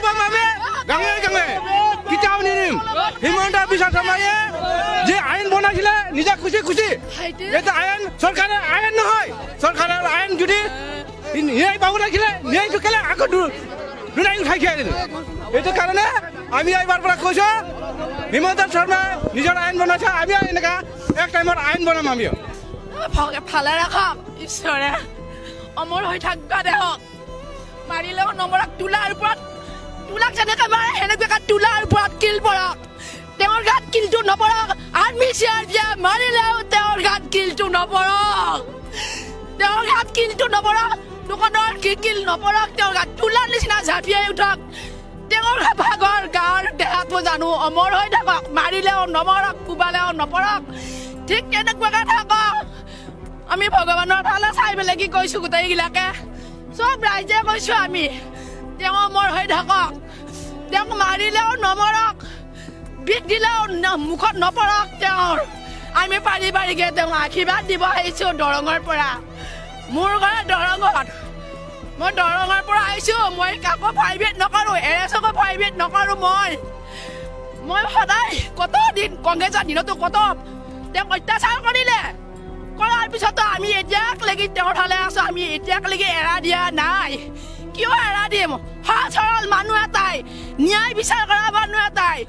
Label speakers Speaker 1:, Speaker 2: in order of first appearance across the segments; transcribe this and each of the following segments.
Speaker 1: কোবাম আমি গাঙে গাঙে কিতাও নিদিম হিমন্ত বিশ্ব শৰ্মায়ে যে আইন বনাইছিলে নিজে খুশি খুশি এটা আইন সরকারের আইন নহয় সরকারের আইন যদি ন্যায় পাব লাগিলে ন্যায় ঢুকালে আকৌ দুনাই উঠাই খাই দিল এইটো কাৰণে আমি এইবাৰ পৰা কৈছো হিমন্ত শৰ্মা নিজৰ আইন বনাইছে আমি এনেকা এক টাইমত আইন বনাম আমি
Speaker 2: ভালে ৰাখক ঈশ্বৰে অমৰ হৈ থাকবা দেহক মাৰিলেও নমৰক তোলাৰ ওপৰত তোলাক যেনেকৈ মাৰে সেনেকৈ তোলাৰ ওপৰত কিল পৰক তেওঁৰ গাত কিলটো নপৰক আৰ্মি চিয়াৰ দিয়া মাৰিলেও তেওঁৰ গাত কিলটো নপৰক তেওঁৰ গাত কিলটো নপৰক দোকানৰ কিল নপৰক তেওঁৰ গাত তোলাৰ নিচিনা ঝাপিয়াই উঠক তেওঁৰ ভাগৰ গাৰ দেহাটো জানো অমৰ হৈ থাকক মাৰিলেও নমৰক কোবালেও নপৰক ঠিক তেনেকুৱাকৈ থাকক আমি ভগৱানৰ ফালে চাই পেলাই কি কৈছো গোটেইগিলাকে চব ৰাইজে কৈছো আমি তেওঁ অমৰ হৈ থাকক তেওঁক মাৰিলেও নমৰক বিষ দিলেও মুখত নপৰক তেওঁৰ আমি পাৰিবাৰিকে তেওঁ আশীৰ্বাদ দিব আহিছো দৰঙৰ পৰা মোৰ ঘৰে দৰঙত মই দৰঙৰ পৰা আহিছো মই কাকো প্ৰাইভেট নকৰোঁ এৰেছকো প্ৰাইভেট নকৰোঁ মই সদায় কত দিন কংগ্ৰেছৰ দিনতো কত তেওঁক অত্যাচাৰ কৰিলে কৰাৰ পিছতো আমি এতিয়াক লাগি তেওঁৰ ফালে আছো আমি এতিয়াক লাগি এৰা দিয়া নাই কিয় এৰা দিম সহজ সৰল মানুহ এটাই ন্যায় বিচাৰ কৰা মানুহ এটাই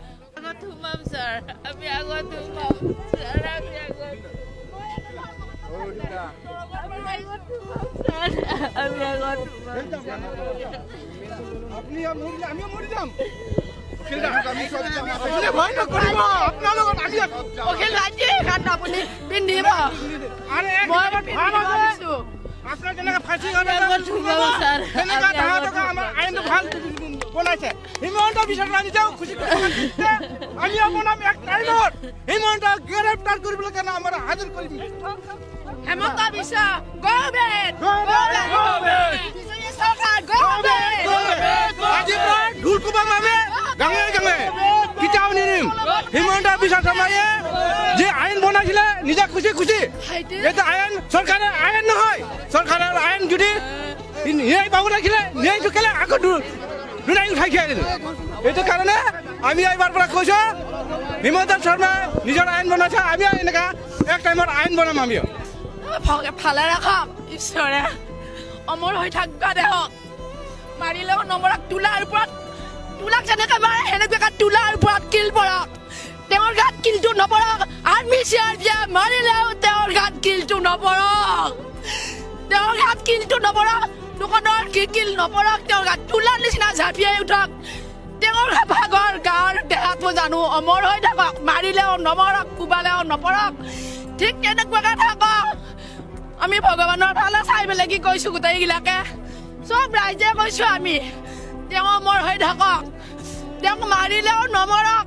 Speaker 1: হিমন্ত বিশ্ব শৰ্মাই খুশি আমি বনাম এক টাইমত হিমন্ত গ্ৰেপ্তাৰ কৰিবলৈ কাৰণে আমাৰ হাজিৰ কৰিম
Speaker 2: হেমন্ত বিশ্ব
Speaker 1: ঢোল কোবাম আমি গাঙে গাঙে কিতাও নিদিম হিমন্ত বিশ্ব শৰ্মায়ে যে আইন বনাইছিলে নিজে খুশি খুশি এটা আইন সরকারের আইন নহয় সরকারের আইন যদি ন্যায় পাব লাগিলে ন্যায় ঢুকালে আকৌ দুনাই উঠাই খাই দিল এইটো কাৰণে আমি এইবাৰ পৰা কৈছো হিমন্ত শৰ্মা নিজৰ আইন বনাইছে আমি এনেকা এক টাইমত আইন বনাম আমি
Speaker 2: ভালে ৰাখক ঈশ্বৰে অমৰ হৈ থাকবা দেহক মাৰিলেও নমৰক তোলাৰ ওপৰত তোলাক যেনেকৈ মাৰে সেনেকৈ তোলাৰ ওপৰত কিল পৰক তেওঁৰ গাত কিলটো নপৰক আৰ্মি চিয়াৰ দিয়া মাৰিলেও তেওঁৰ গাত কিলটো নপৰক তেওঁৰ গাত কিলটো নপৰক দোকানৰ কিল নপৰক তেওঁৰ গাত তোলাৰ নিচিনা ঝাপিয়াই উঠক তেওঁৰ ভাগৰ গাৰ দেহাটো জানো অমৰ হৈ থাকক মাৰিলেও নমৰক কোবালেও নপৰক ঠিক তেনেকুৱাকৈ থাকক আমি ভগৱানৰ ফালে চাই পেলাই কি কৈছো গোটেইগিলাকে চব ৰাইজে কৈছো আমি তেওঁ অমৰ হৈ থাকক তেওঁক মাৰিলেও নমৰক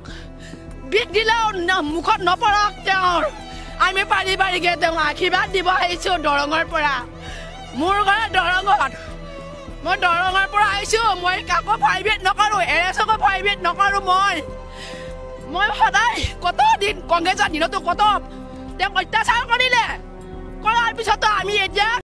Speaker 2: বিষ দিলেও মুখত নপৰক তেওঁৰ আমি পাৰিবাৰিকে তেওঁ আশীৰ্বাদ দিব আহিছো দৰঙৰ পৰা মোৰ ঘৰে দৰঙত মই দৰঙৰ পৰা আহিছো মই কাকো প্ৰাইভেট নকৰোঁ এৰেছকো প্ৰাইভেট নকৰোঁ মই সদায় কত দিন কংগ্ৰেছৰ দিনতো কত তেওঁক অত্যাচাৰ কৰিলে কৰাৰ পিছতো আমি এতিয়া